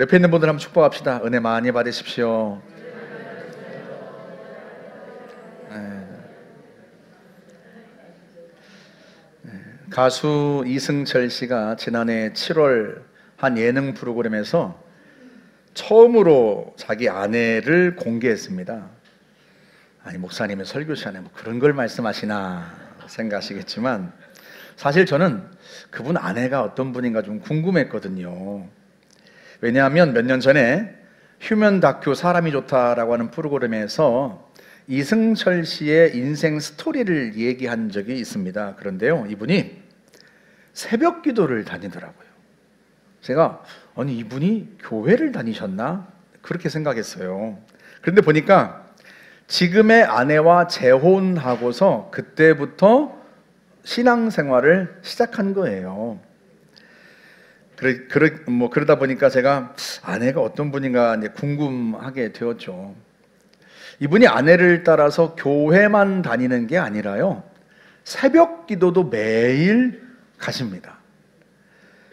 옆에 있는 분들 한번 축복합시다. 은혜 많이 받으십시오. 가수 이승철 씨가 지난해 7월 한 예능 프로그램에서 처음으로 자기 아내를 공개했습니다. 아니, 목사님의 설교 시간에 뭐 그런 걸 말씀하시나 생각하시겠지만, 사실 저는 그분 아내가 어떤 분인가 좀 궁금했거든요. 왜냐하면 몇 년 전에 휴먼 다큐 사람이 좋다라고 하는 프로그램에서 이승철 씨의 인생 스토리를 얘기한 적이 있습니다. 그런데요, 이분이 새벽 기도를 다니더라고요. 제가 아니, 이분이 교회를 다니셨나? 그렇게 생각했어요. 그런데 보니까 지금의 아내와 재혼하고서 그때부터 신앙생활을 시작한 거예요. 그러다 보니까 제가 아내가 어떤 분인가 궁금하게 되었죠. 이분이 아내를 따라서 교회만 다니는 게 아니라요, 새벽 기도도 매일 가십니다.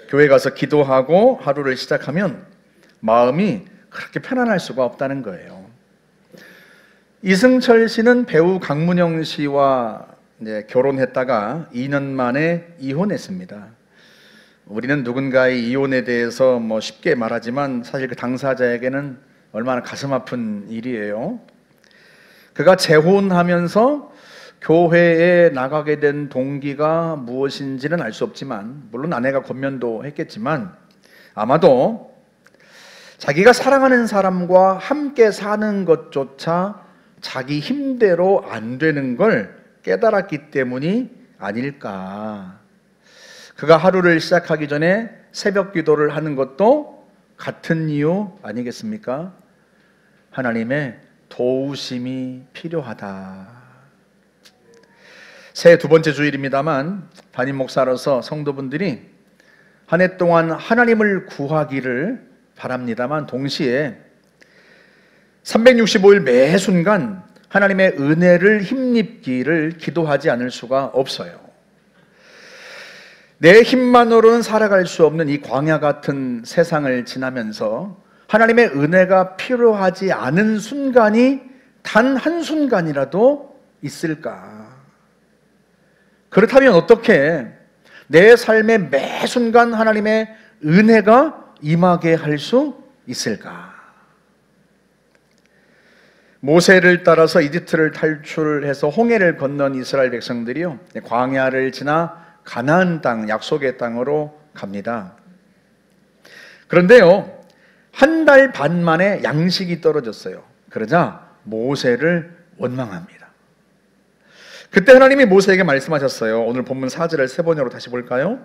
교회 가서 기도하고 하루를 시작하면 마음이 그렇게 편안할 수가 없다는 거예요. 이승철 씨는 배우 강문영 씨와 결혼했다가 2년 만에 이혼했습니다. 우리는 누군가의 이혼에 대해서 쉽게 말하지만 사실 그 당사자에게는 얼마나 가슴 아픈 일이에요. 그가 재혼하면서 교회에 나가게 된 동기가 무엇인지는 알 수 없지만, 물론 아내가 권면도 했겠지만, 아마도 자기가 사랑하는 사람과 함께 사는 것조차 자기 힘대로 안 되는 걸 깨달았기 때문이 아닐까. 그가 하루를 시작하기 전에 새벽 기도를 하는 것도 같은 이유 아니겠습니까? 하나님의 도우심이 필요하다. 새해 두 번째 주일입니다만, 담임 목사로서 성도분들이 한 해 동안 하나님을 구하기를 바랍니다만, 동시에 365일 매 순간 하나님의 은혜를 힘입기를 기도하지 않을 수가 없어요. 내 힘만으로는 살아갈 수 없는 이 광야 같은 세상을 지나면서 하나님의 은혜가 필요하지 않은 순간이 단 한순간이라도 있을까? 그렇다면 어떻게 내 삶의 매 순간 하나님의 은혜가 임하게 할 수 있을까? 모세를 따라서 이집트를 탈출해서 홍해를 건넌 이스라엘 백성들이요, 광야를 지나 가나안 땅, 약속의 땅으로 갑니다. 그런데요, 한 달 반 만에 양식이 떨어졌어요. 그러자 모세를 원망합니다. 그때 하나님이 모세에게 말씀하셨어요. 오늘 본문 4절을 세 번역으로 다시 볼까요?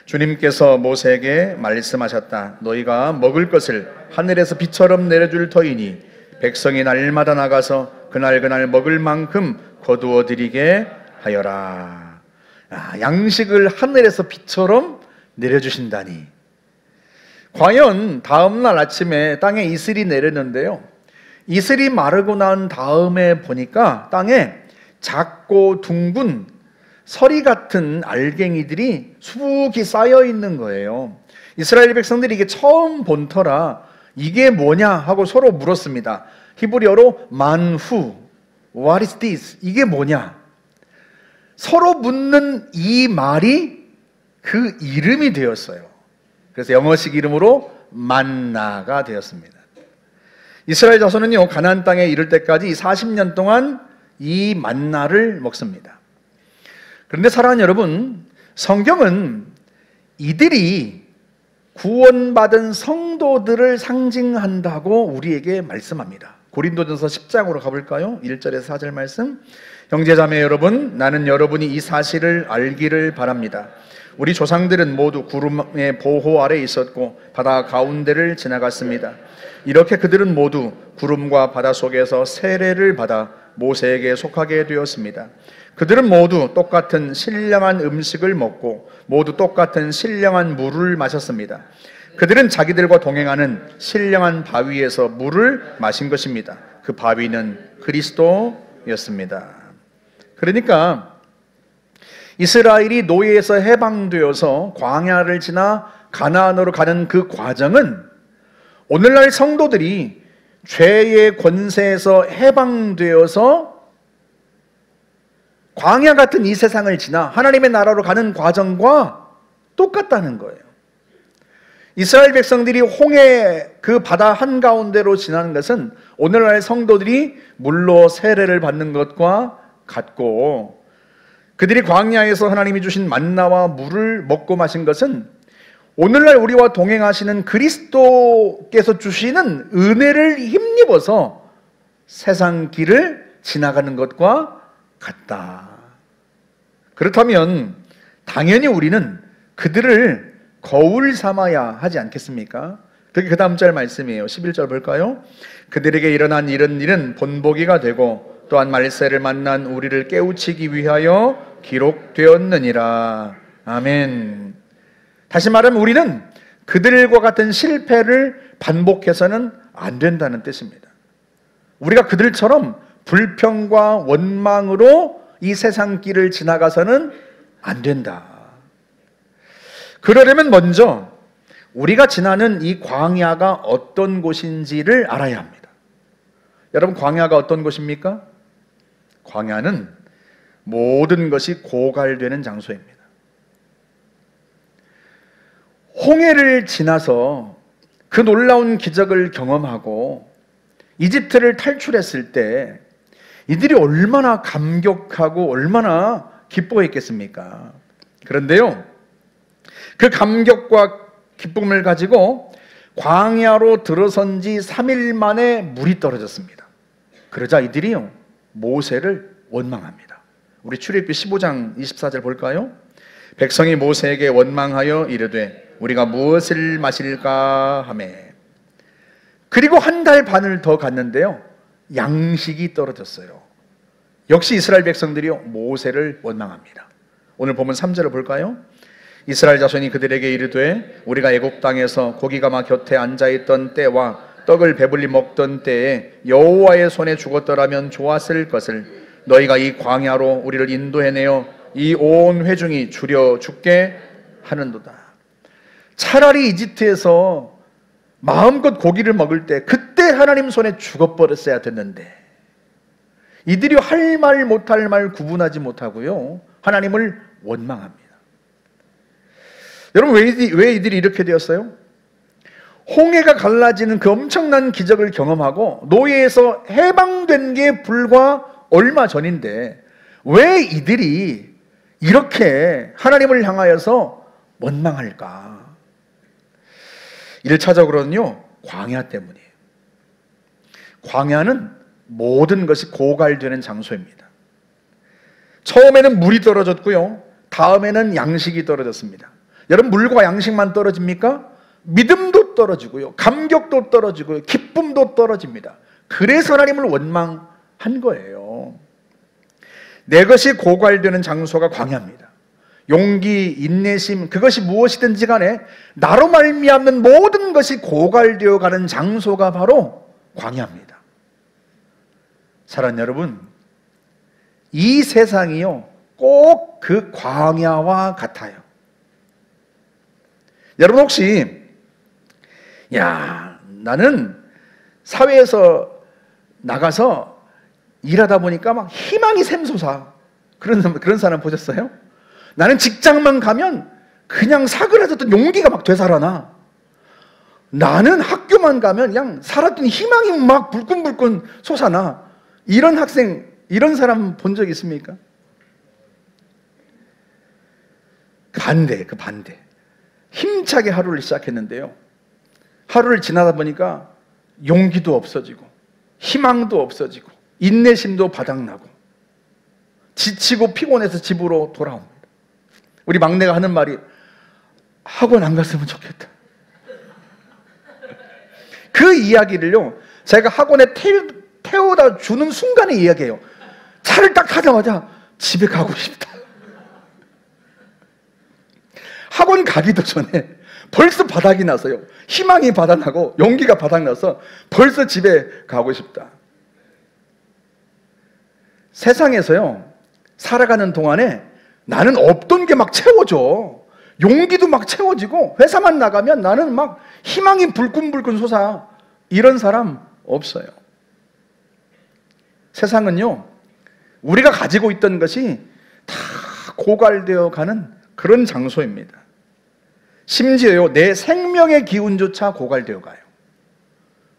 주님께서 모세에게 말씀하셨다. 너희가 먹을 것을 하늘에서 비처럼 내려줄 터이니 백성이 날마다 나가서 그날 먹을 만큼 거두어 드리게 하여라. 양식을 하늘에서 비처럼 내려주신다니. 과연 다음날 아침에 땅에 이슬이 내렸는데요, 이슬이 마르고 난 다음에 보니까 땅에 작고 둥근 서리 같은 알갱이들이 수북이 쌓여 있는 거예요. 이스라엘 백성들이 이게 처음 본 터라 이게 뭐냐 하고 서로 물었습니다. 히브리어로 만후, what is this? 이게 뭐냐? 서로 묻는 이 말이 그 이름이 되었어요. 그래서 영어식 이름으로 만나가 되었습니다. 이스라엘 자손은요, 가나안 땅에 이를 때까지 40년 동안 이 만나를 먹습니다. 그런데 사랑하는 여러분, 성경은 이들이 구원받은 성도들을 상징한다고 우리에게 말씀합니다. 고린도전서 10장으로 가볼까요? 1절에서 4절 말씀. 형제자매 여러분, 나는 여러분이 이 사실을 알기를 바랍니다. 우리 조상들은 모두 구름의 보호 아래 있었고 바다 가운데를 지나갔습니다. 이렇게 그들은 모두 구름과 바다 속에서 세례를 받아 모세에게 속하게 되었습니다. 그들은 모두 똑같은 신령한 음식을 먹고 모두 똑같은 신령한 물을 마셨습니다. 그들은 자기들과 동행하는 신령한 바위에서 물을 마신 것입니다. 그 바위는 그리스도였습니다. 그러니까 이스라엘이 노예에서 해방되어서 광야를 지나 가나안으로 가는 그 과정은 오늘날 성도들이 죄의 권세에서 해방되어서 광야 같은 이 세상을 지나 하나님의 나라로 가는 과정과 똑같다는 거예요. 이스라엘 백성들이 홍해 그 바다 한가운데로 지나는 것은 오늘날 성도들이 물로 세례를 받는 것과 같고, 그들이 광야에서 하나님이 주신 만나와 물을 먹고 마신 것은 오늘날 우리와 동행하시는 그리스도께서 주시는 은혜를 힘입어서 세상 길을 지나가는 것과 같다. 그렇다면 당연히 우리는 그들을 거울 삼아야 하지 않겠습니까? 그게 그 다음 절 말씀이에요. 11절 볼까요? 그들에게 일어난 이런 일은 본보기가 되고 또한 말세를 만난 우리를 깨우치기 위하여 기록되었느니라. 아멘. 다시 말하면 우리는 그들과 같은 실패를 반복해서는 안 된다는 뜻입니다. 우리가 그들처럼 불평과 원망으로 이 세상 길을 지나가서는 안 된다. 그러려면 먼저 우리가 지나는 이 광야가 어떤 곳인지를 알아야 합니다. 여러분, 광야가 어떤 곳입니까? 광야는 모든 것이 고갈되는 장소입니다. 홍해를 지나서 그 놀라운 기적을 경험하고 이집트를 탈출했을 때 이들이 얼마나 감격하고 얼마나 기뻐했겠습니까? 그런데요, 그 감격과 기쁨을 가지고 광야로 들어선 지 3일 만에 물이 떨어졌습니다. 그러자 이들이요, 모세를 원망합니다. 우리 출애굽기 15장 24절 볼까요? 백성이 모세에게 원망하여 이르되 우리가 무엇을 마실까 하매, 그리고 한 달 반을 더 갔는데요, 양식이 떨어졌어요. 역시 이스라엘 백성들이요, 모세를 원망합니다. 오늘 보면 3절을 볼까요? 이스라엘 자손이 그들에게 이르되 우리가 애굽 땅에서 고기가마 곁에 앉아있던 때와 떡을 배불리 먹던 때에 여호와의 손에 죽었더라면 좋았을 것을 너희가 이 광야로 우리를 인도해내어 이 온 회중이 줄여 죽게 하는도다. 차라리 이집트에서 마음껏 고기를 먹을 때 그때 하나님 손에 죽어버렸어야 됐는데, 이들이 할 말 못할 말 구분하지 못하고요, 하나님을 원망합니다. 여러분, 왜 이들이 이렇게 되었어요? 홍해가 갈라지는 그 엄청난 기적을 경험하고 노예에서 해방된 게 불과 얼마 전인데 왜 이들이 이렇게 하나님을 향하여서 원망할까? 1차적으로는요, 광야 때문이에요. 광야는 모든 것이 고갈되는 장소입니다. 처음에는 물이 떨어졌고요, 다음에는 양식이 떨어졌습니다. 여러분, 물과 양식만 떨어집니까? 믿음도 떨어지고요, 감격도 떨어지고요, 기쁨도 떨어집니다. 그래서 하나님을 원망한 거예요. 내 것이 고갈되는 장소가 광야입니다. 용기, 인내심, 그것이 무엇이든지 간에 나로 말미암는 모든 것이 고갈되어 가는 장소가 바로 광야입니다. 사랑하는 여러분, 이 세상이요, 꼭 그 광야와 같아요. 여러분, 혹시 나는 사회에서 나가서 일하다 보니까 막 희망이 샘솟아, 그런 사람 보셨어요? 나는 직장만 가면 그냥 사그라졌던 용기가 막 되살아나. 나는 학교만 가면 그냥 살았던 희망이 막 불끈불끈 솟아나. 이런 학생, 이런 사람 본 적 있습니까? 그 반대. 힘차게 하루를 시작했는데요, 하루를 지나다 보니까 용기도 없어지고 희망도 없어지고 인내심도 바닥나고 지치고 피곤해서 집으로 돌아옵니다. 우리 막내가 하는 말이 학원 안 갔으면 좋겠다. 그 이야기를요, 제가 학원에 태워다 주는 순간의 이야기예요. 차를 딱 타자마자 집에 가고 싶다. 학원 가기도 전에 벌써 바닥이 나서요, 희망이 바닥나고 용기가 바닥나서 벌써 집에 가고 싶다. 세상에서요, 살아가는 동안에 나는 없던 게 막 채워져. 용기도 막 채워지고 회사만 나가면 나는 막 희망이 불끈불끈 솟아. 이런 사람 없어요. 세상은요, 우리가 가지고 있던 것이 다 고갈되어 가는 그런 장소입니다. 심지어요, 내 생명의 기운조차 고갈되어 가요.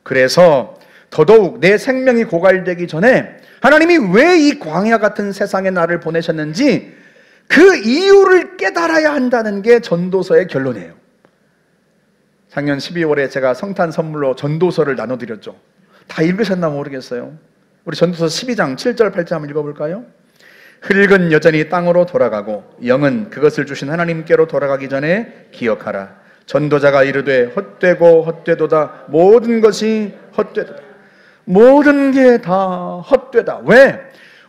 그래서 더더욱 내 생명이 고갈되기 전에 하나님이 왜 이 광야 같은 세상에 나를 보내셨는지 그 이유를 깨달아야 한다는 게 전도서의 결론이에요. 작년 12월에 제가 성탄 선물로 전도서를 나눠드렸죠. 다 읽으셨나 모르겠어요. 우리 전도서 12장 7절 8절 한번 읽어볼까요? 흙은 여전히 땅으로 돌아가고 영은 그것을 주신 하나님께로 돌아가기 전에 기억하라. 전도자가 이르되 헛되고 헛되도다. 모든 것이 헛되도다. 모든 게 다 헛되다. 왜?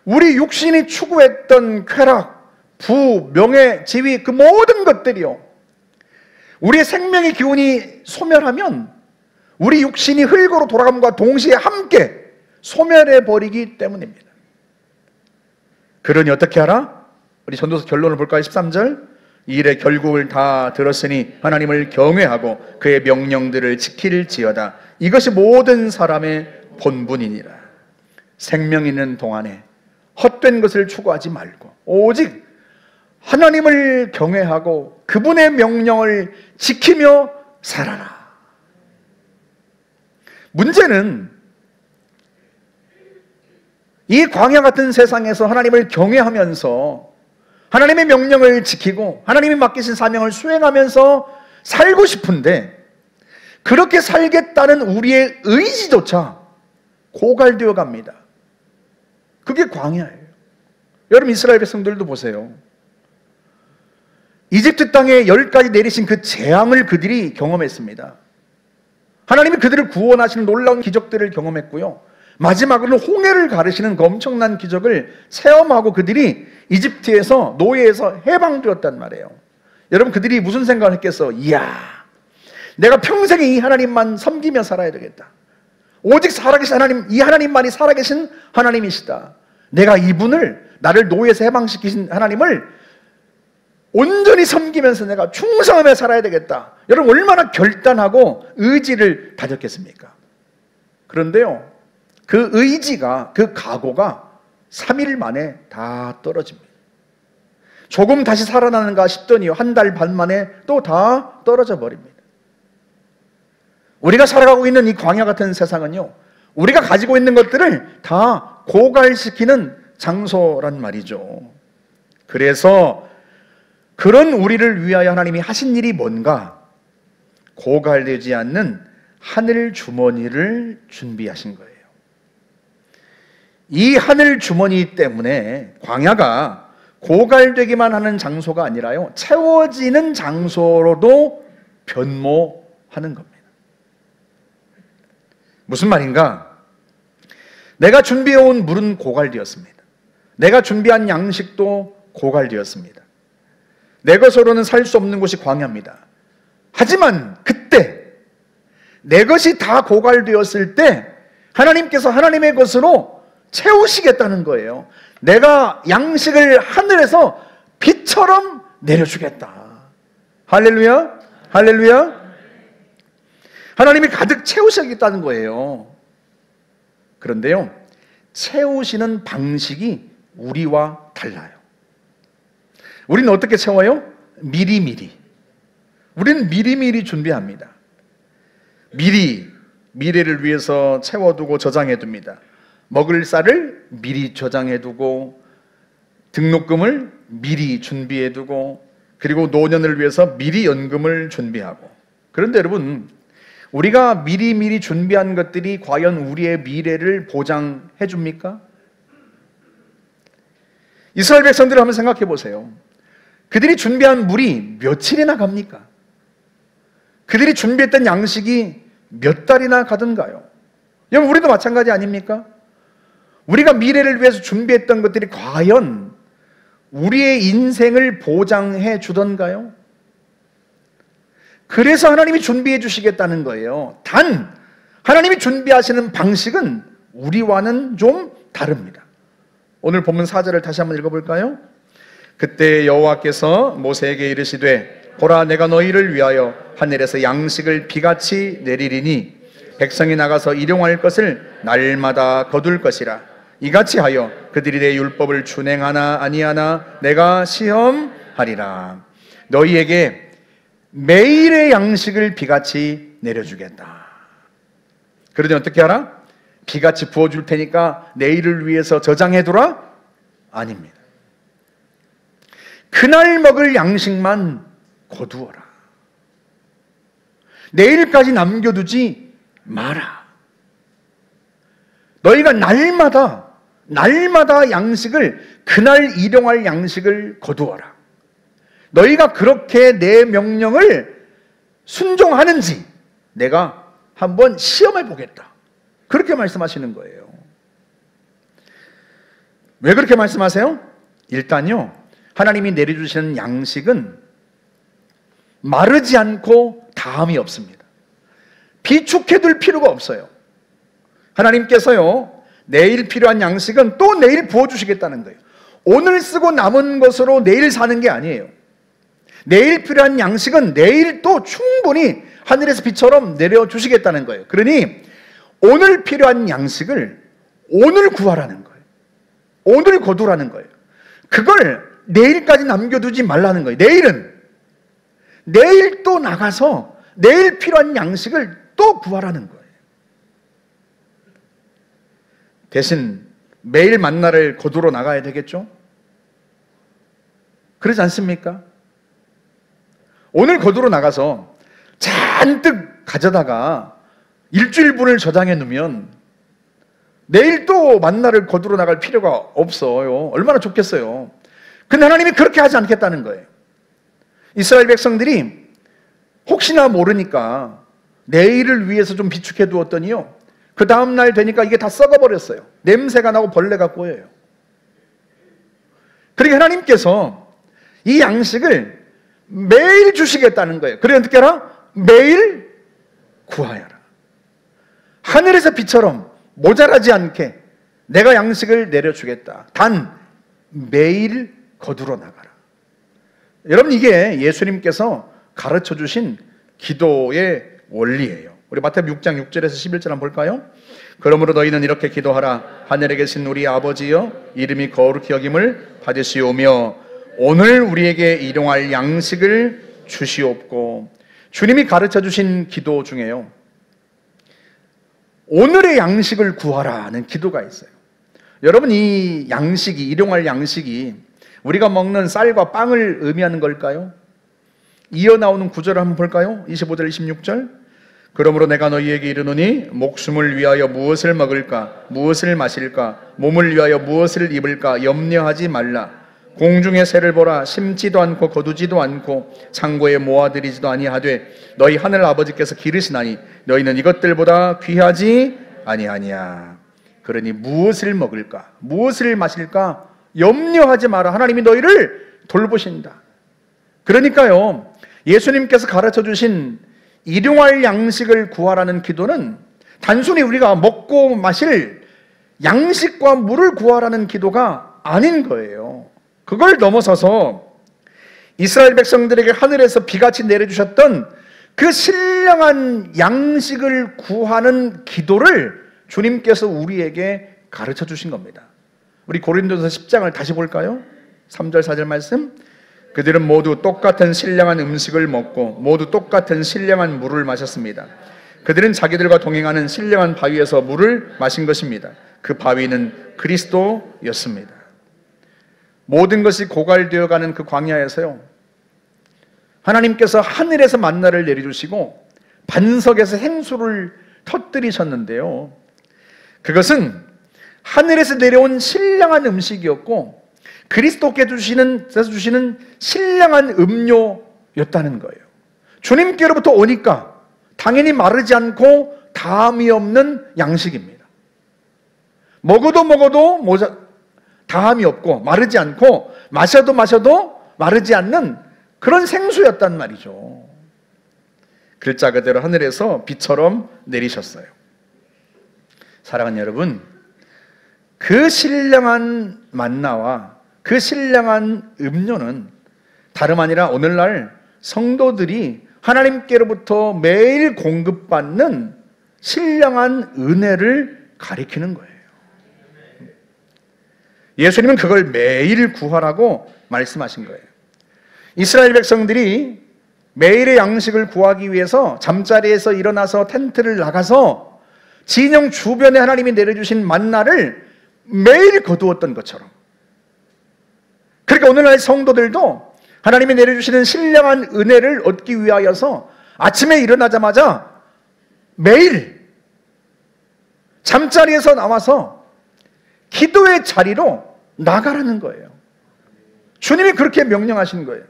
우리 육신이 추구했던 쾌락, 부, 명예, 지위, 그 모든 것들이요, 우리의 생명의 기운이 소멸하면 우리 육신이 흙으로 돌아감과 동시에 함께 소멸해 버리기 때문입니다. 그러니 어떻게 하라? 우리 전도서 결론을 볼까요? 13절. 이 일의 결국을 다 들었으니 하나님을 경외하고 그의 명령들을 지킬지어다. 이것이 모든 사람의 본분이니라. 생명 있는 동안에 헛된 것을 추구하지 말고 오직 하나님을 경외하고 그분의 명령을 지키며 살아라. 문제는 이 광야 같은 세상에서 하나님을 경외하면서 하나님의 명령을 지키고 하나님이 맡기신 사명을 수행하면서 살고 싶은데 그렇게 살겠다는 우리의 의지조차 고갈되어 갑니다. 그게 광야예요. 여러분, 이스라엘 백성들도 보세요. 이집트 땅에 10가지 내리신 그 재앙을 그들이 경험했습니다. 하나님이 그들을 구원하시는 놀라운 기적들을 경험했고요, 마지막으로는 홍해를 가르시는 그 엄청난 기적을 체험하고 그들이 이집트에서, 노예에서 해방되었단 말이에요. 여러분, 그들이 무슨 생각을 했겠어? 이야, 내가 평생 이 하나님만 섬기며 살아야 되겠다. 오직 살아계신 하나님, 이 하나님만이 살아계신 하나님이시다. 내가 이분을, 나를 노예에서 해방시키신 하나님을 온전히 섬기면서 내가 충성하며 살아야 되겠다. 여러분, 얼마나 결단하고 의지를 다졌겠습니까? 그런데요, 그 의지가, 그 각오가 3일 만에 다 떨어집니다. 조금 다시 살아나는가 싶더니 한 달 반 만에 또 다 떨어져 버립니다. 우리가 살아가고 있는 이 광야 같은 세상은요, 우리가 가지고 있는 것들을 다 고갈시키는 장소란 말이죠. 그래서 그런 우리를 위하여 하나님이 하신 일이 뭔가? 고갈되지 않는 하늘 주머니를 준비하신 거예요. 이 하늘 주머니 때문에 광야가 고갈되기만 하는 장소가 아니라요, 채워지는 장소로도 변모하는 겁니다. 무슨 말인가? 내가 준비해온 물은 고갈되었습니다. 내가 준비한 양식도 고갈되었습니다. 내 것으로는 살 수 없는 곳이 광야입니다. 하지만 그때 내 것이 다 고갈되었을 때 하나님께서 하나님의 것으로 채우시겠다는 거예요. 내가 양식을 하늘에서 비처럼 내려주겠다. 할렐루야, 할렐루야. 하나님이 가득 채우시겠다는 거예요. 그런데요, 채우시는 방식이 우리와 달라요. 우리는 어떻게 채워요? 미리미리. 우리는 미리미리 준비합니다. 미리 미래를 위해서 채워두고 저장해둡니다. 먹을 쌀을 미리 저장해두고, 등록금을 미리 준비해두고, 그리고 노년을 위해서 미리 연금을 준비하고. 그런데 여러분, 우리가 미리미리 준비한 것들이 과연 우리의 미래를 보장해 줍니까? 이스라엘 백성들을 한번 생각해 보세요. 그들이 준비한 물이 며칠이나 갑니까? 그들이 준비했던 양식이 몇 달이나 가던가요? 여러분, 우리도 마찬가지 아닙니까? 우리가 미래를 위해서 준비했던 것들이 과연 우리의 인생을 보장해 주던가요? 그래서 하나님이 준비해 주시겠다는 거예요. 단, 하나님이 준비하시는 방식은 우리와는 좀 다릅니다. 오늘 본문 4절을 다시 한번 읽어볼까요? 그때 여호와께서 모세에게 이르시되 보라, 내가 너희를 위하여 하늘에서 양식을 비같이 내리리니 백성이 나가서 일용할 것을 날마다 거둘 것이라. 이같이 하여 그들이 내 율법을 준행하나 아니하나 내가 시험하리라. 너희에게 매일의 양식을 비같이 내려주겠다. 그러더니 어떻게 하라? 비같이 부어줄 테니까 내일을 위해서 저장해두라? 아닙니다. 그날 먹을 양식만 거두어라. 내일까지 남겨두지 마라. 너희가 날마다 양식을, 그날 일용할 양식을 거두어라. 너희가 그렇게 내 명령을 순종하는지 내가 한번 시험해 보겠다. 그렇게 말씀하시는 거예요. 왜 그렇게 말씀하세요? 일단요, 하나님이 내려주시는 양식은 마르지 않고 다함이 없습니다. 비축해둘 필요가 없어요. 하나님께서요, 내일 필요한 양식은 또 내일 부어주시겠다는 거예요. 오늘 쓰고 남은 것으로 내일 사는 게 아니에요. 내일 필요한 양식은 내일 또 충분히 하늘에서 비처럼 내려주시겠다는 거예요. 그러니 오늘 필요한 양식을 오늘 구하라는 거예요. 오늘 거두라는 거예요. 그걸 내일까지 남겨두지 말라는 거예요. 내일 또 나가서 내일 필요한 양식을 또 구하라는 거예요. 대신 매일 만나를 거두러 나가야 되겠죠? 그러지 않습니까? 오늘 거두러 나가서 잔뜩 가져다가 일주일분을 저장해 놓으면 내일 또 만나를 거두러 나갈 필요가 없어요. 얼마나 좋겠어요. 근데 하나님이 그렇게 하지 않겠다는 거예요. 이스라엘 백성들이 혹시나 모르니까 내일을 위해서 좀 비축해 두었더니요, 그 다음날 되니까 이게 다 썩어버렸어요. 냄새가 나고 벌레가 꼬여요. 그러니까 하나님께서 이 양식을 매일 주시겠다는 거예요. 그래 어떻게 하라? 매일 구하여라. 하늘에서 비처럼 모자라지 않게 내가 양식을 내려주겠다. 단 매일 거두러 나가라. 여러분, 이게 예수님께서 가르쳐 주신 기도의 원리예요. 우리 마태복음 6장 6절에서 11절 한번 볼까요? 그러므로 너희는 이렇게 기도하라. 하늘에 계신 우리 아버지여, 이름이 거룩히 여김을 받으시오며 오늘 우리에게 일용할 양식을 주시옵고. 주님이 가르쳐 주신 기도 중에요, 오늘의 양식을 구하라는 기도가 있어요. 여러분, 이 양식이, 일용할 양식이 우리가 먹는 쌀과 빵을 의미하는 걸까요? 이어 나오는 구절을 한번 볼까요? 25절, 26절. 그러므로 내가 너희에게 이르노니 목숨을 위하여 무엇을 먹을까, 무엇을 마실까, 몸을 위하여 무엇을 입을까 염려하지 말라. 공중의 새를 보라. 심지도 않고 거두지도 않고 창고에 모아들이지도 아니하되 너희 하늘 아버지께서 기르시나니 너희는 이것들보다 귀하지 아니하니야. 그러니 무엇을 먹을까, 무엇을 마실까 염려하지 마라. 하나님이 너희를 돌보신다. 그러니까요, 예수님께서 가르쳐 주신 일용할 양식을 구하라는 기도는 단순히 우리가 먹고 마실 양식과 물을 구하라는 기도가 아닌 거예요. 그걸 넘어서서 이스라엘 백성들에게 하늘에서 비같이 내려주셨던 그 신령한 양식을 구하는 기도를 주님께서 우리에게 가르쳐 주신 겁니다. 우리 고린도서 10장을 다시 볼까요? 3절 4절 말씀. 그들은 모두 똑같은 신령한 음식을 먹고 모두 똑같은 신령한 물을 마셨습니다. 그들은 자기들과 동행하는 신령한 바위에서 물을 마신 것입니다. 그 바위는 그리스도였습니다. 모든 것이 고갈되어가는 그 광야에서요, 하나님께서 하늘에서 만나를 내려주시고 반석에서 생수를 터뜨리셨는데요, 그것은 하늘에서 내려온 신령한 음식이었고 그리스도께 주시는 신령한 음료였다는 거예요. 주님께로부터 오니까 당연히 마르지 않고 다함이 없는 양식입니다. 먹어도 다함이 없고 마르지 않고 마셔도 마르지 않는 그런 생수였단 말이죠. 글자 그대로 하늘에서 비처럼 내리셨어요. 사랑하는 여러분, 그 신령한 만나와 그 신령한 음료는 다름 아니라 오늘날 성도들이 하나님께로부터 매일 공급받는 신령한 은혜를 가리키는 거예요. 예수님은 그걸 매일 구하라고 말씀하신 거예요. 이스라엘 백성들이 매일의 양식을 구하기 위해서 잠자리에서 일어나서 텐트를 나가서 진영 주변에 하나님이 내려주신 만나를 매일 거두었던 것처럼, 그러니까 오늘날 성도들도 하나님이 내려주시는 신령한 은혜를 얻기 위하여서 아침에 일어나자마자 매일 잠자리에서 나와서 기도의 자리로 나가라는 거예요. 주님이 그렇게 명령하신 거예요.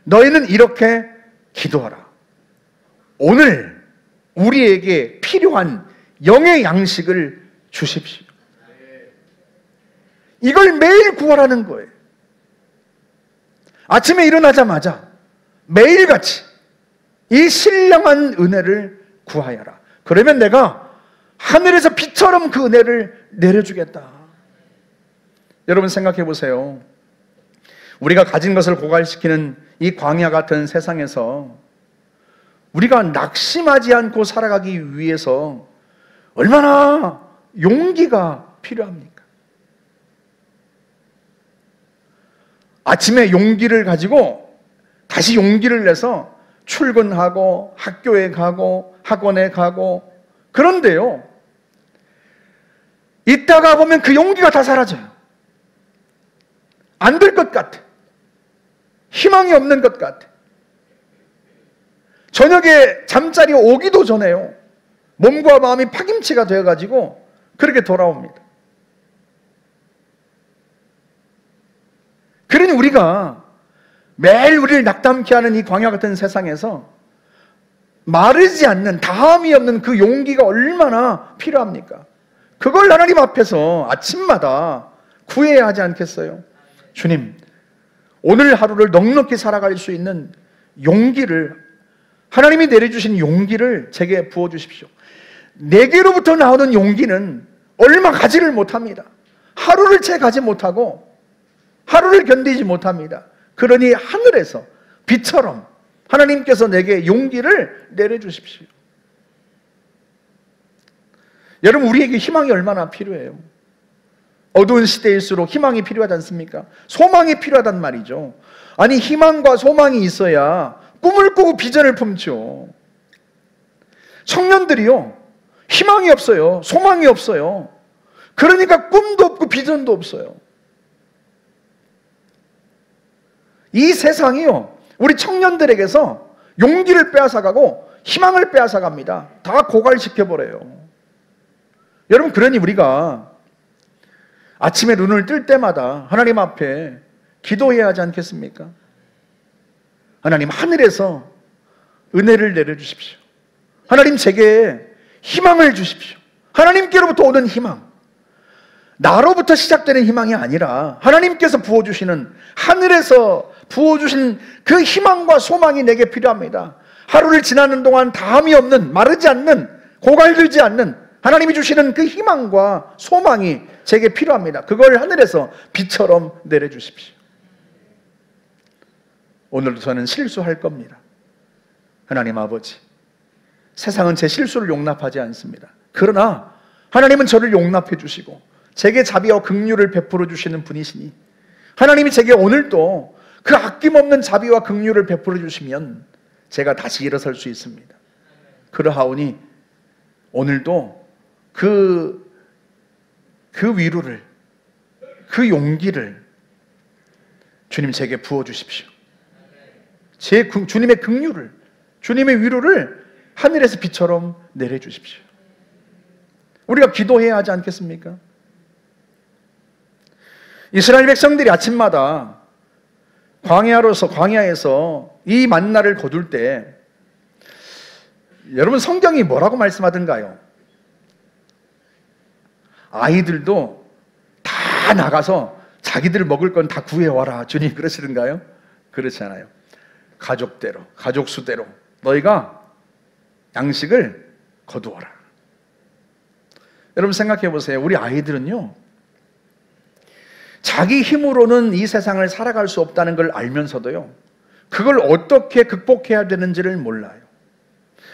너희는 이렇게 기도하라. 오늘 우리에게 필요한 영의 양식을 주십시오. 이걸 매일 구하라는 거예요. 아침에 일어나자마자 매일같이 이 신령한 은혜를 구하여라. 그러면 내가 하늘에서 비처럼 그 은혜를 내려주겠다. 여러분 생각해 보세요. 우리가 가진 것을 고갈시키는 이 광야 같은 세상에서 우리가 낙심하지 않고 살아가기 위해서 얼마나 용기가 필요합니까? 아침에 용기를 가지고 다시 용기를 내서 출근하고 학교에 가고 학원에 가고, 그런데요, 이따가 보면 그 용기가 다 사라져요. 안 될 것 같아. 희망이 없는 것 같아. 저녁에 잠자리 오기도 전에요, 몸과 마음이 파김치가 되어가지고 그렇게 돌아옵니다. 그러니 우리가 매일 우리를 낙담케 하는 이 광야 같은 세상에서 마르지 않는, 다함이 없는 그 용기가 얼마나 필요합니까? 그걸 하나님 앞에서 아침마다 구해야 하지 않겠어요? 주님, 오늘 하루를 넉넉히 살아갈 수 있는 용기를, 하나님이 내려주신 용기를 제게 부어주십시오. 내게로부터 나오는 용기는 얼마 가지를 못합니다. 하루를 채 가지 못하고 하루를 견디지 못합니다. 그러니 하늘에서 비처럼 하나님께서 내게 용기를 내려주십시오. 여러분, 우리에게 희망이 얼마나 필요해요? 어두운 시대일수록 희망이 필요하지 않습니까? 소망이 필요하단 말이죠. 아니, 희망과 소망이 있어야 꿈을 꾸고 비전을 품죠. 청년들이요, 희망이 없어요. 소망이 없어요. 그러니까 꿈도 없고 비전도 없어요. 이 세상이요, 우리 청년들에게서 용기를 빼앗아가고 희망을 빼앗아갑니다. 다 고갈시켜버려요. 여러분, 그러니 우리가 아침에 눈을 뜰 때마다 하나님 앞에 기도해야 하지 않겠습니까? 하나님, 하늘에서 은혜를 내려주십시오. 하나님, 제게 희망을 주십시오. 하나님께로부터 오는 희망, 나로부터 시작되는 희망이 아니라 하나님께서 부어주시는, 하늘에서 부어주신 그 희망과 소망이 내게 필요합니다. 하루를 지나는 동안 다함이 없는, 마르지 않는, 고갈되지 않는 하나님이 주시는 그 희망과 소망이 제게 필요합니다. 그걸 하늘에서 비처럼 내려주십시오. 오늘도 저는 실수할 겁니다. 하나님 아버지, 세상은 제 실수를 용납하지 않습니다. 그러나 하나님은 저를 용납해 주시고 제게 자비와 긍휼을 베풀어 주시는 분이시니, 하나님이 제게 오늘도 그 아낌없는 자비와 긍휼을 베풀어 주시면 제가 다시 일어설 수 있습니다. 그러하오니 오늘도 그 위로를, 그 용기를 주님 제게 부어주십시오. 주님의 긍휼을, 주님의 위로를 하늘에서 비처럼 내려주십시오. 우리가 기도해야 하지 않겠습니까? 이스라엘 백성들이 아침마다 광야에서 이 만나를 거둘 때, 여러분, 성경이 뭐라고 말씀하던가요? 아이들도 다 나가서 자기들 먹을 건 다 구해와라, 주님 그러시던가요? 그렇지 않아요. 가족대로, 가족 수대로 너희가 양식을 거두어라. 여러분 생각해 보세요. 우리 아이들은요, 자기 힘으로는 이 세상을 살아갈 수 없다는 걸 알면서도요, 그걸 어떻게 극복해야 되는지를 몰라요.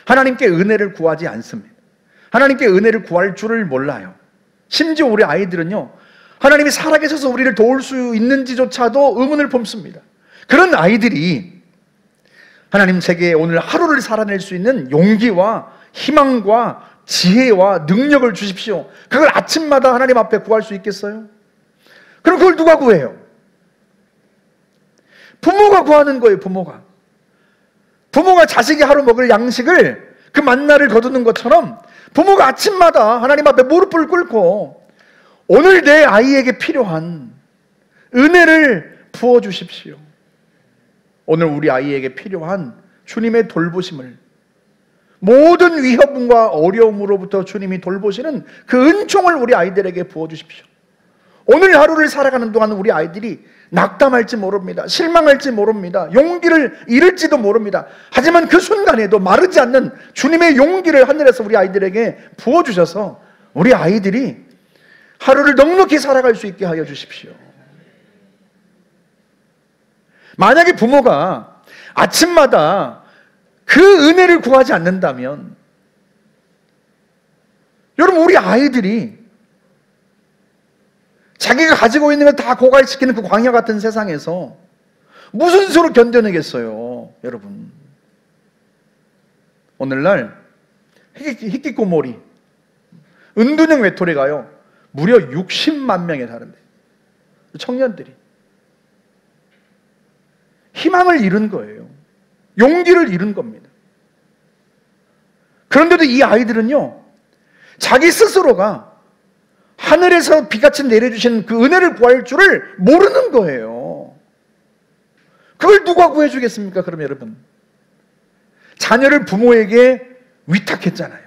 하나님께 은혜를 구하지 않습니다. 하나님께 은혜를 구할 줄을 몰라요. 심지어 우리 아이들은요, 하나님이 살아계셔서 우리를 도울 수 있는지조차도 의문을 품습니다. 그런 아이들이 하나님 제게 오늘 하루를 살아낼 수 있는 용기와 희망과 지혜와 능력을 주십시오. 그걸 아침마다 하나님 앞에 구할 수 있겠어요? 그럼 그걸 누가 구해요? 부모가 구하는 거예요. 부모가 자식이 하루 먹을 양식을, 그 만나를 거두는 것처럼 부모가 아침마다 하나님 앞에 무릎을 꿇고 오늘 내 아이에게 필요한 은혜를 부어주십시오. 오늘 우리 아이에게 필요한 주님의 돌보심을, 모든 위협과 어려움으로부터 주님이 돌보시는 그 은총을 우리 아이들에게 부어주십시오. 오늘 하루를 살아가는 동안 우리 아이들이 낙담할지 모릅니다. 실망할지 모릅니다. 용기를 잃을지도 모릅니다. 하지만 그 순간에도 마르지 않는 주님의 용기를 하늘에서 우리 아이들에게 부어주셔서 우리 아이들이 하루를 넉넉히 살아갈 수 있게 하여 주십시오. 만약에 부모가 아침마다 그 은혜를 구하지 않는다면, 여러분, 우리 아이들이 자기가 가지고 있는 걸 다 고갈시키는 그 광야 같은 세상에서 무슨 수로 견뎌내겠어요, 여러분. 오늘날 히키코모리 은둔형 외톨이가요 무려 60만 명에 달한대. 청년들이 희망을 잃은 거예요. 용기를 잃은 겁니다. 그런데도 이 아이들은요, 자기 스스로가 하늘에서 비같이 내려주신 그 은혜를 구할 줄을 모르는 거예요. 그걸 누가 구해주겠습니까? 그럼 여러분, 자녀를 부모에게 위탁했잖아요.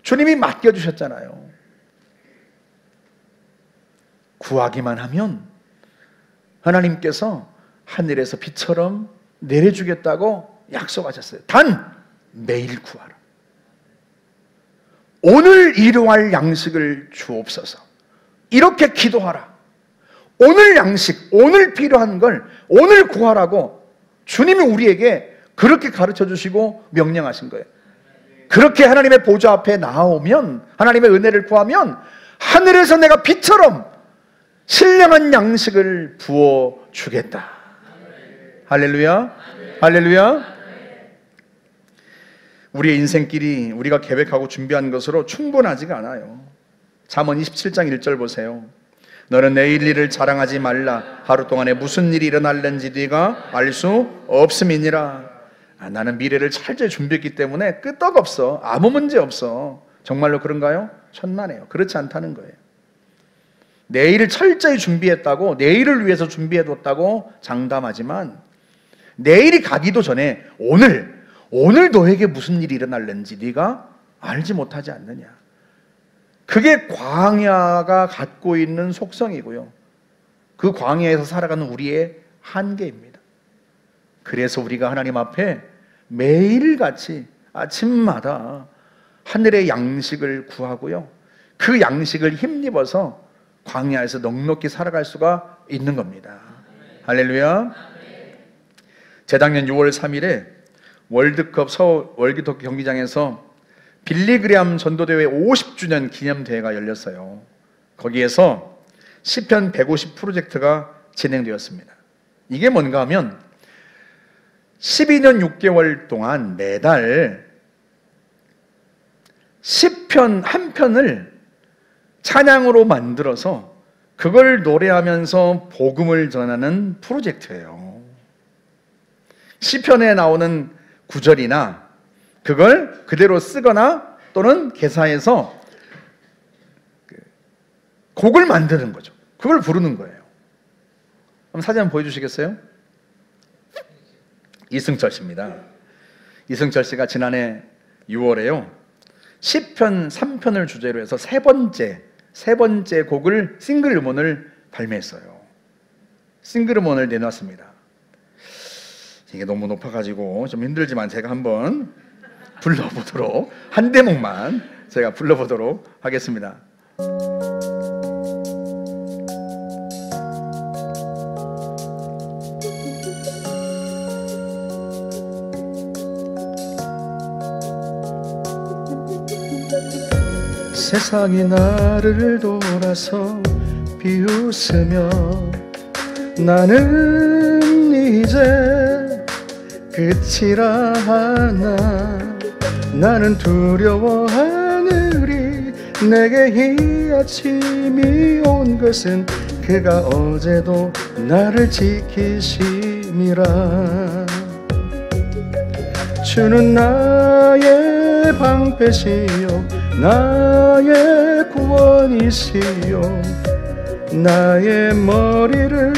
주님이 맡겨주셨잖아요. 구하기만 하면 하나님께서 하늘에서 비처럼 내려주겠다고 약속하셨어요. 단 매일 구하라. 오늘 일용할 양식을 주옵소서. 이렇게 기도하라. 오늘 양식, 오늘 필요한 걸 오늘 구하라고 주님이 우리에게 그렇게 가르쳐 주시고 명령하신 거예요. 그렇게 하나님의 보좌 앞에 나오면, 하나님의 은혜를 구하면 하늘에서 내가 비처럼 신령한 양식을 부어 주겠다. 할렐루야. 할렐루야. 우리의 인생길이 우리가 계획하고 준비한 것으로 충분하지가 않아요. 잠언 27장 1절 보세요. 너는 내일 일을 자랑하지 말라. 하루 동안에 무슨 일이 일어날는지 네가 알 수 없음이니라. 나는 미래를 철저히 준비했기 때문에 끄떡없어. 아무 문제 없어. 정말로 그런가요? 천만에요. 그렇지 않다는 거예요. 내일을 철저히 준비했다고, 내일을 위해서 준비해뒀다고 장담하지만 내일이 가기도 전에 오늘 너에게 무슨 일이 일어날는지 네가 알지 못하지 않느냐. 그게 광야가 갖고 있는 속성이고요, 그 광야에서 살아가는 우리의 한계입니다. 그래서 우리가 하나님 앞에 매일같이 아침마다 하늘의 양식을 구하고요, 그 양식을 힘입어서 광야에서 넉넉히 살아갈 수가 있는 겁니다. 할렐루야. 재작년 6월 3일에 월드컵 서울 월드컵 경기장에서 빌리그레암 전도대회 50주년 기념대회가 열렸어요. 거기에서 시편 150 프로젝트가 진행되었습니다. 이게 뭔가 하면 12년 6개월 동안 매달 시편 한 편을 찬양으로 만들어서 그걸 노래하면서 복음을 전하는 프로젝트예요. 시편에 나오는 구절이나 그걸 그대로 쓰거나 또는 개사해서 곡을 만드는 거죠. 그걸 부르는 거예요. 한번 사진 한번 보여주시겠어요? 이승철 씨입니다. 이승철 씨가 지난해 6월에요 시편 3편을 주제로 해서 세 번째 곡을 싱글 음원을 발매했어요. 싱글 음원을 내놨습니다. 이게 너무 높아가지고 좀 힘들지만 제가 한번 불러보도록, 한 대목만 제가 불러보도록 하겠습니다. 세상이 나를 돌아서 비웃으며 나는 이제 끝이라 하나 나는 두려워 하늘이 내게 이 아침이 온 것은 그가 어제도 나를 지키심이라. 주는 나의 방패시요 나의 구원이시요 나의 머리를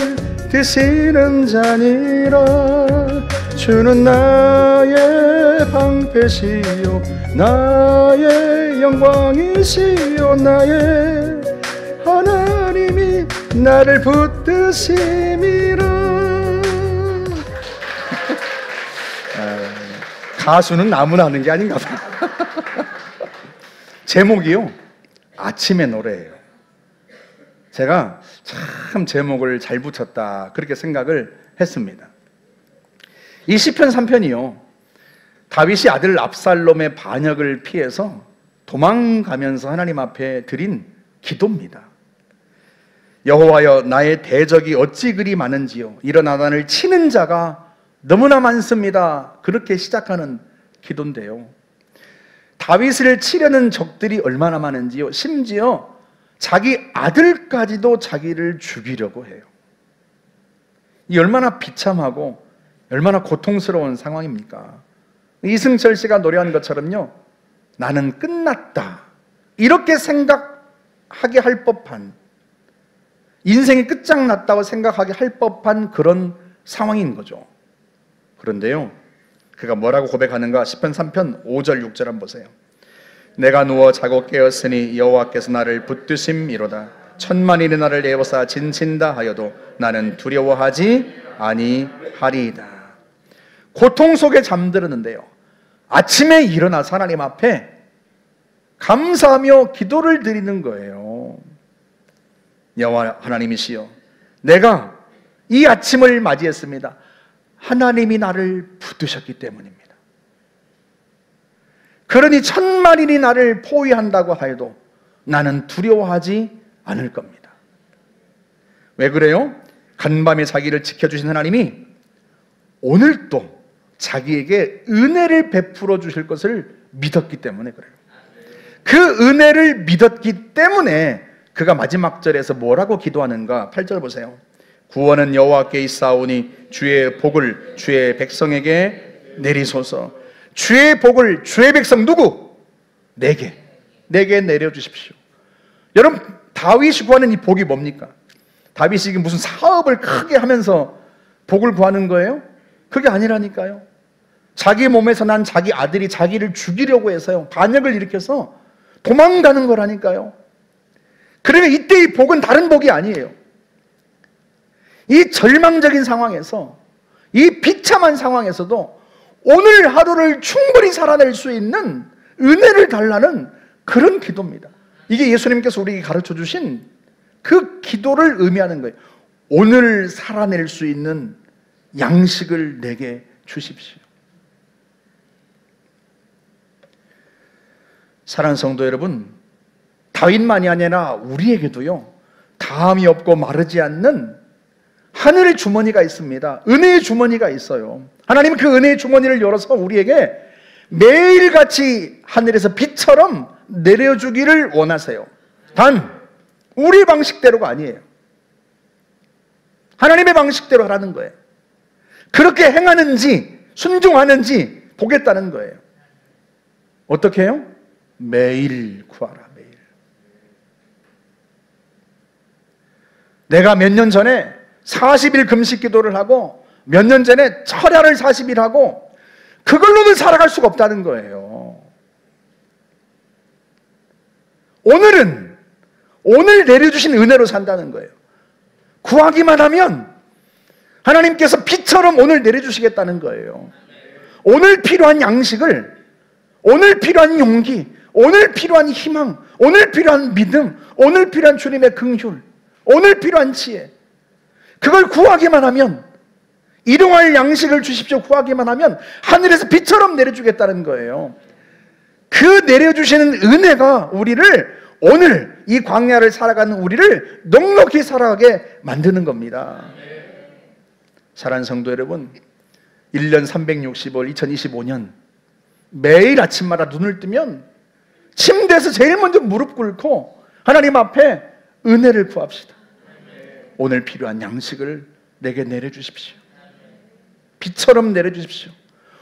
드시는 자니라. 주는 나의 방패시요 나의 영광이시요 나의 하나님이 나를 붙드심이라. 가수는 아무나 하는 게 아닌가 봐요. 제목이요, 아침의 노래예요. 제가 참 제목을 잘 붙였다 그렇게 생각을 했습니다. 이 시편 3편이요, 다윗이 아들 압살롬의 반역을 피해서 도망가면서 하나님 앞에 드린 기도입니다. 여호와여, 나의 대적이 어찌 그리 많은지요, 일어나 나를 치는 자가 너무나 많습니다. 그렇게 시작하는 기도인데요, 다윗을 치려는 적들이 얼마나 많은지요, 심지어 자기 아들까지도 자기를 죽이려고 해요. 이 얼마나 비참하고 얼마나 고통스러운 상황입니까? 이승철 씨가 노래한 것처럼요, 나는 끝났다 이렇게 생각하게 할 법한, 인생이 끝장났다고 생각하게 할 법한 그런 상황인 거죠. 그런데요, 그가 뭐라고 고백하는가? 시편 3편 5절 6절 한번 보세요. 내가 누워 자고 깨었으니 여호와께서 나를 붙드심이로다. 천만인이 나를 에워싸 진친다 하여도 나는 두려워하지 아니하리이다. 고통 속에 잠들었는데요, 아침에 일어나서 하나님 앞에 감사하며 기도를 드리는 거예요. 여호와 하나님이시여, 내가 이 아침을 맞이했습니다. 하나님이 나를 붙드셨기 때문입니다. 그러니 천만인이 나를 포위한다고 하여도 나는 두려워하지 않을 겁니다. 왜 그래요? 간밤에 자기를 지켜주신 하나님이 오늘 또 자기에게 은혜를 베풀어 주실 것을 믿었기 때문에 그래요. 그 은혜를 믿었기 때문에 그가 마지막 절에서 뭐라고 기도하는가? 8절 보세요. 구원은 여호와께 있사오니 주의 복을 주의 백성에게 내리소서. 주의 복을 주의 백성 누구? 내게 내려주십시오. 여러분, 다윗이 구하는 이 복이 뭡니까? 다윗이 무슨 사업을 크게 하면서 복을 구하는 거예요? 그게 아니라니까요. 자기 몸에서 난 자기 아들이 자기를 죽이려고 해서요, 반역을 일으켜서 도망가는 거라니까요. 그러면 이때 이 복은 다른 복이 아니에요. 이 절망적인 상황에서, 이 비참한 상황에서도 오늘 하루를 충분히 살아낼 수 있는 은혜를 달라는 그런 기도입니다. 이게 예수님께서 우리에게 가르쳐 주신 그 기도를 의미하는 거예요. 오늘 살아낼 수 있는 양식을 내게 주십시오. 사랑하는 성도 여러분, 다윗만이 아니라 우리에게도요, 다함이 없고 마르지 않는 하늘의 주머니가 있습니다. 은혜의 주머니가 있어요. 하나님은 그 은혜의 주머니를 열어서 우리에게 매일같이 하늘에서 비처럼 내려주기를 원하세요. 단 우리 방식대로가 아니에요. 하나님의 방식대로 하라는 거예요. 그렇게 행하는지 순종하는지 보겠다는 거예요. 어떻게 해요? 매일 구하라. 매일. 내가 몇 년 전에 40일 금식 기도를 하고 몇 년 전에 철야를 40일 하고 그걸로는 살아갈 수가 없다는 거예요. 오늘 내려주신 은혜로 산다는 거예요. 구하기만 하면 하나님께서 비처럼 오늘 내려주시겠다는 거예요. 오늘 필요한 양식을, 오늘 필요한 용기, 오늘 필요한 희망, 오늘 필요한 믿음, 오늘 필요한 주님의 긍휼, 오늘 필요한 지혜, 그걸 구하기만 하면, 일용할 양식을 주십시오 구하기만 하면 하늘에서 비처럼 내려주겠다는 거예요. 그 내려주시는 은혜가 우리를 오늘 이 광야를 살아가는 우리를 넉넉히 살아가게 만드는 겁니다. 사랑하는 성도 여러분, 1년 365일 2025년 매일 아침마다 눈을 뜨면 침대에서 제일 먼저 무릎 꿇고 하나님 앞에 은혜를 구합시다. 오늘 필요한 양식을 내게 내려주십시오. 비처럼 내려주십시오.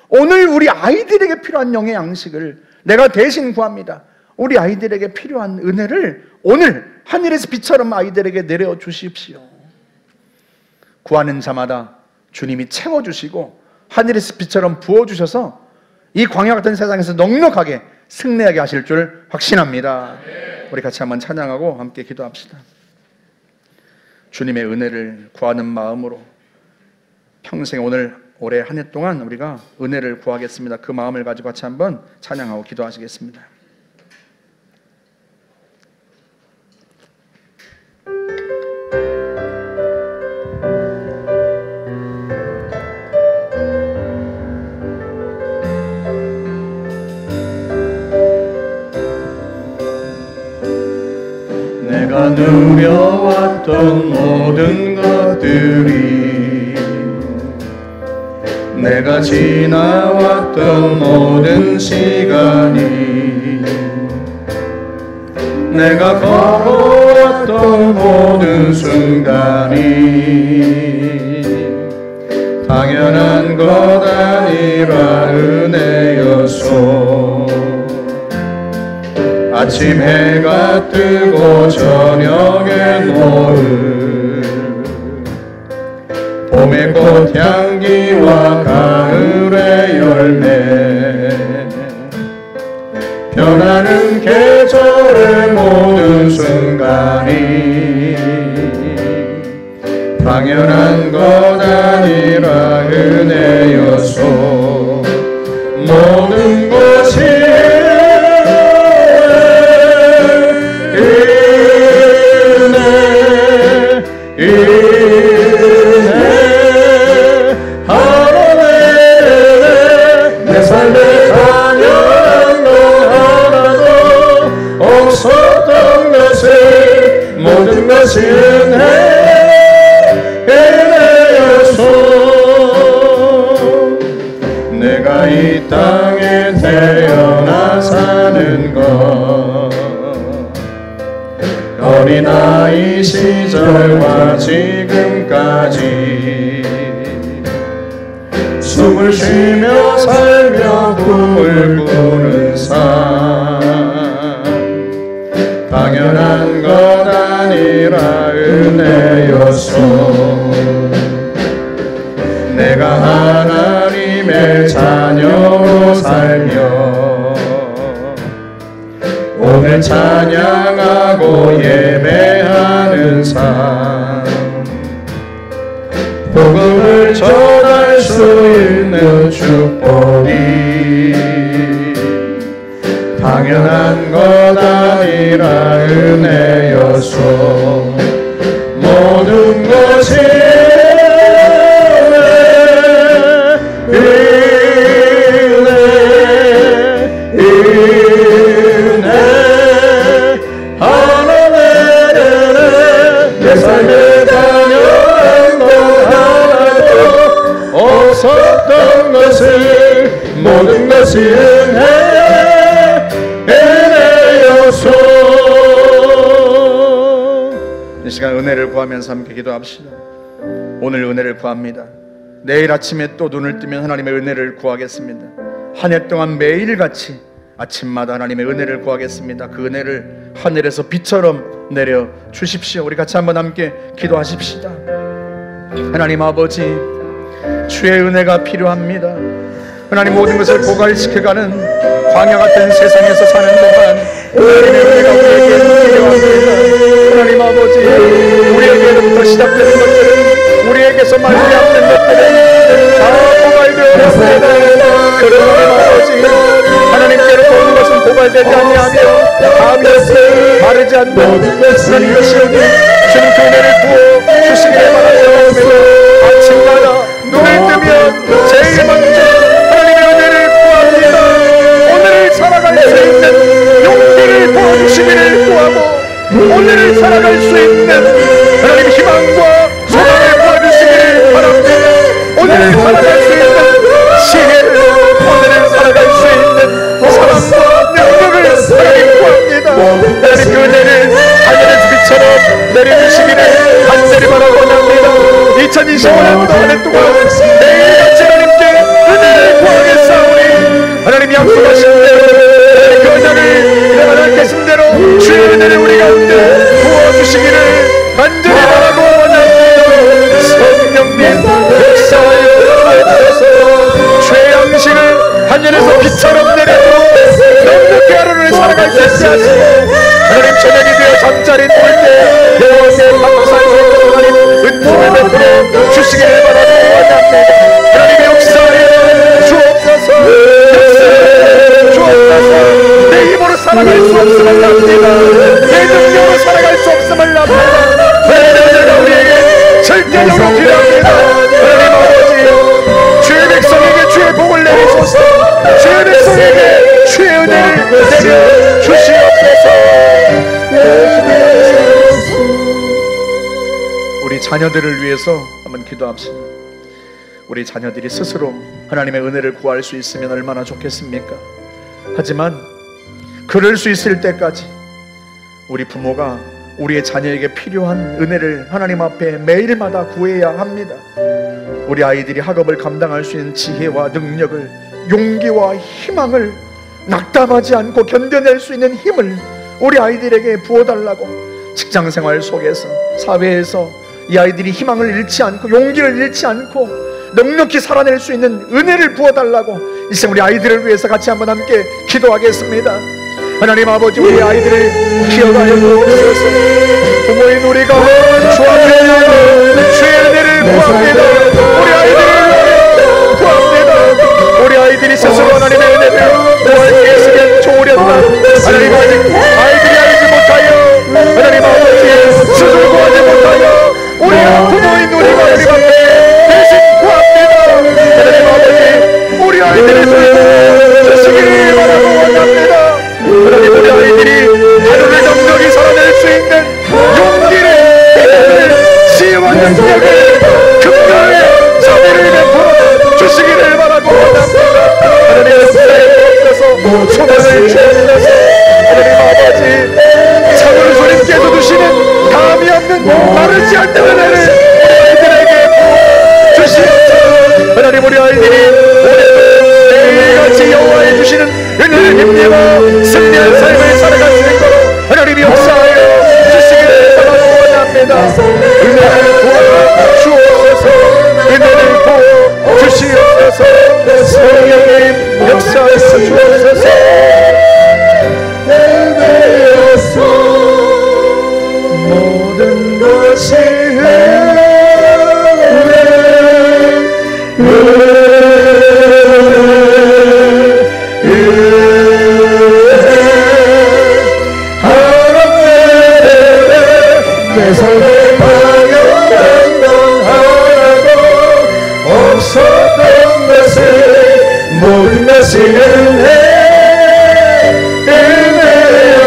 오늘 우리 아이들에게 필요한 영의 양식을 내가 대신 구합니다. 우리 아이들에게 필요한 은혜를 오늘 하늘에서 비처럼 아이들에게 내려주십시오. 구하는 자마다 주님이 채워주시고 하늘에서 비처럼 부어주셔서 이 광야 같은 세상에서 넉넉하게 승리하게 하실 줄 확신합니다. 우리 같이 한번 찬양하고 함께 기도합시다. 주님의 은혜를 구하는 마음으로 평생 올해 한 해 동안 우리가 은혜를 구하겠습니다. 그 마음을 가지고 같이 한번 찬양하고 기도하시겠습니다. 내가 누려왔던 모든 것들이, 내가 지나왔던 모든 시간이, 내가 걸어왔던 모든 순간이 당연한 것 아니라 은혜였소. 아침 해가 뜨고 저녁에 노을, 봄의 꽃향기와 가을의 열매, 변하는 계절의 모든 순간이 당연한 것 아니라 은혜였소. 모든 것이 내 삶의 단연 하나도 없었던 것을 모든 것이 은혜였소. 내가 이 땅에 태어나 사는 것, 어린아이 시절과 지금까지 숨을 쉬며 살며 꿈을 꾸는 삶, 당연한 것 아니라 은혜였소. 내가 하나님의 자녀로 살며 오늘 찬양하고 예배하는 삶, 복음을 전할 수 있는 축복이 당연한 것 아니라 은혜였소. 모든 것이 내 삶에 단연한 것 하나도 없었던 것을 모든 것이 은혜였소. 이 시간 은혜를 구하면서 함께 기도합시다. 오늘 은혜를 구합니다. 내일 아침에 또 눈을 뜨면 하나님의 은혜를 구하겠습니다. 한 해 동안 매일같이 아침마다 하나님의 은혜를 구하겠습니다. 그 은혜를 하늘에서 비처럼 내려 주십시오. 우리 같이 한번 함께 기도하십시다. 하나님 아버지, 주의 은혜가 필요합니다. 하나님, 모든 것을 고갈시켜가는 광야 같은 세상에서 사는 동안 하나님의 은혜가 우리에게 필요합니다. 하나님 아버지, 우리에게로부터 시작되는 것들은, 우리에게서 말미암는 것들은 다 고갈되었습니다. 그러나 하나님 아버지, 하나님께로 오는 것은 고갈되지 아니하며 감이 마르지 않는 하나님 것이오니 주님 그 은혜를 부어 주시기를 바라옵니다. 아침마다 눈을 뜨면 제일 먼저 하나님의 은혜를 구합니다. 오늘을 살아갈 수 있는 용기를 부어 주시기를 구하고 오늘을 살아갈 수 있는 하나님 희망과 소망을 부어주시기를 바랍니다. 오늘을 살아갈 수 있는 지혜를, 오늘을 살아갈 수 있는 사랑과 능력을 하나님 구합니다. 하나님 그 은혜를 하늘의 빛처럼 내려주시기를 간절히 바라고 원합니다. 2025년도 한 해 동안 매일같이 하나님께 은혜를 구하겠사오니 하나님 약속하신 대로 그 은혜를 내가 계신 대로 주의 은혜를 우리 가운데 부어주시기를 간절히 바라고 원합니다. 성령님 역사하여 주셔서 주의 양식을 하늘에서 빛처럼 내려주고 넉넉히 하루를 살아갈 수 있게 하시고 하나님 저녁이 되어 잠자리 누울 때 여호와의 감사의 하나님 은총을 베풀어 주시기를 바라고 원합니다. 하나님의 역사에 주옵소서, 역사에 주옵소서. 내 힘으로 살아갈 수 없음을 압니다. 내 능력으로 살아갈 수 없음을 압니다. 은혜가 우리에게 절대적으로 필요합니다. 하나님 아버지, 주의 백성에게 주의 복을 내리소서. 주의 백성에게 주의 은혜를 내려 주시옵소서. 우리 자녀들을 위해서 한번 기도합시다. 우리 자녀들이 스스로 하나님의 은혜를 구할 수 있으면 얼마나 좋겠습니까? 하지만 그럴 수 있을 때까지 우리 부모가 우리의 자녀에게 필요한 은혜를 하나님 앞에 매일마다 구해야 합니다. 우리 아이들이 학업을 감당할 수 있는 지혜와 능력을, 용기와 희망을, 낙담하지 않고 견뎌낼 수 있는 힘을 우리 아이들에게 부어달라고, 직장생활 속에서, 사회에서 이 아이들이 희망을 잃지 않고 용기를 잃지 않고 넉넉히 살아낼 수 있는 은혜를 부어달라고 이 시간 우리 아이들을 위해서 같이 한번 함께 기도하겠습니다. 하나님 아버지, 우리 아이들을 기억하여 주옵소서. 부모인 우리가 주 앞에 주의 은혜를 구합니다. 우리 아이들을 구합니다. 우리 아이들이 스스로 하나님의 은혜를 구할 수 있으면 좋으련다. 하나님 아이들이 알지 못하여 하나님 아버지 스스로 구하지 못하여 우리 부모인 우리가 하나님 앞에 대신 구합니다. 하나님 아버지, 우리 아이들을 주시기를 바라고 원합니다. 하나님, 우리 아이들이 하루를 넉넉히 살아낼 수 있는 용기를, 힘을, 지혜와 능력을, 긍휼의 자비를 베풀어 주시기를 바라고 원합니다. 하나님 역사에 주셔서 소망을 주옵소서. 하나님 아버지, 참으로 주님께서 주시는 감이 없는 마르지 않는 은혜를 우리 아이들에게 주시옵소서. 하나님, 우리 아이들이 오늘도 매일같이 여호와의 주시는 은혜를 힘입어 승리한 삶을 살아갈 수 있도록 하나님이 역사하여 주시기를 바라고 원합니다. 은혜를 부어 주옵소서. 은혜를 부어 주시옵소서. 성령님 역사하여 주옵소서. 모든 것이 내 삶의 방향 변화하고 없었던 것을 모든 것이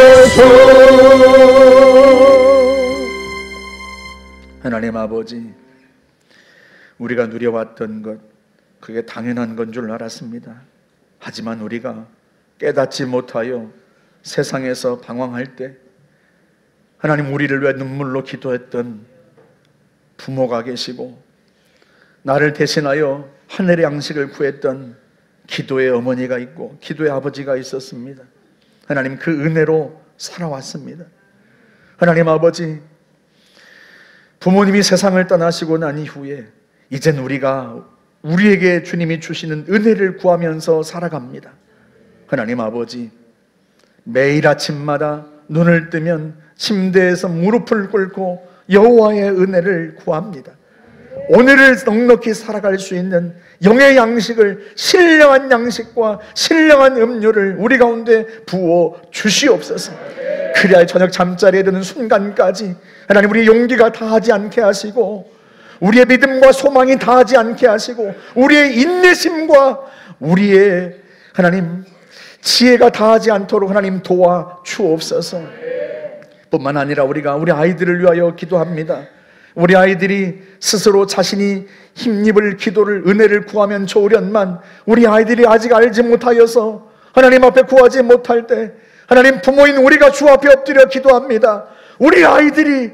은혜였소. 하나님 아버지, 우리가 누려왔던 것, 그게 당연한 건 줄 알았습니다. 하지만 우리가 깨닫지 못하여 세상에서 방황할 때 하나님, 우리를 위해 눈물로 기도했던 부모가 계시고 나를 대신하여 하늘의 양식을 구했던 기도의 어머니가 있고 기도의 아버지가 있었습니다. 하나님, 그 은혜로 살아왔습니다. 하나님 아버지, 부모님이 세상을 떠나시고 난 이후에 이젠 우리에게 주님이 주시는 은혜를 구하면서 살아갑니다. 하나님 아버지, 매일 아침마다 눈을 뜨면 침대에서 무릎을 꿇고 여호와의 은혜를 구합니다. 오늘을 넉넉히 살아갈 수 있는 영의 양식을, 신령한 양식과 신령한 음료를 우리 가운데 부어 주시옵소서. 그래야 저녁 잠자리에 드는 순간까지 하나님, 우리의 용기가 다하지 않게 하시고 우리의 믿음과 소망이 다하지 않게 하시고 우리의 인내심과 우리의 하나님 지혜가 다하지 않도록 하나님 도와 주옵소서. 뿐만 아니라 우리가 우리 아이들을 위하여 기도합니다. 우리 아이들이 스스로 자신이 힘입을 기도를, 은혜를 구하면 좋으련만 우리 아이들이 아직 알지 못하여서 하나님 앞에 구하지 못할 때 하나님 부모인 우리가 주 앞에 엎드려 기도합니다. 우리 아이들이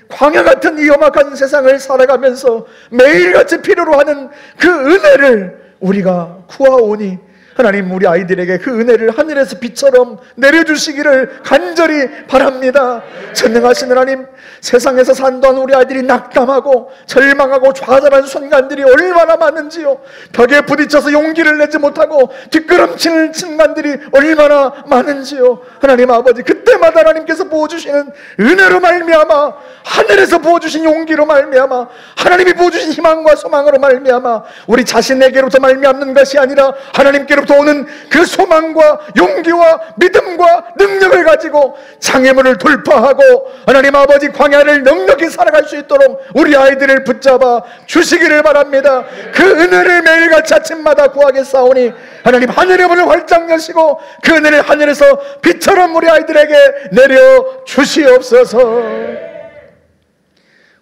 광야 같은 이 험악한 세상을 살아가면서 매일같이 필요로 하는 그 은혜를 우리가 구하오니 하나님 우리 아이들에게 그 은혜를 하늘에서 비처럼 내려주시기를 간절히 바랍니다. 전능하신 하나님, 세상에서 산도한 우리 아이들이 낙담하고 절망하고 좌절한 순간들이 얼마나 많은지요. 벽에 부딪혀서 용기를 내지 못하고 뒷걸음치는 순간들이 얼마나 많은지요. 하나님 아버지, 그때마다 하나님께서 부어주시는 은혜로 말미암아, 하늘에서 부어주신 용기로 말미암아, 하나님이 부어주신 희망과 소망으로 말미암아 우리 자신에게로부터 말미암는 것이 아니라 하나님께로부터 오는 그 소망과 용기와 믿음과 능력을 가지고 장애물을 돌파하고 하나님 아버지 광야를 넉넉히 살아갈 수 있도록 우리 아이들을 붙잡아 주시기를 바랍니다. 그 은혜를 매일같이 아침마다 구하겠사오니 하나님 하늘의 문을 활짝 여시고 그 은혜를 하늘에서 빛처럼 우리 아이들에게 내려 주시옵소서.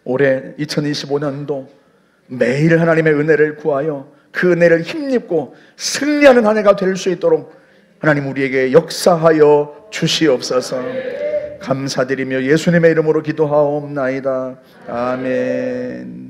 올해 2025년도 매일 하나님의 은혜를 구하여 그 은혜를 힘입고 승리하는 한 해가 될 수 있도록 하나님 우리에게 역사하여 주시옵소서. 감사드리며 예수님의 이름으로 기도하옵나이다. 아멘.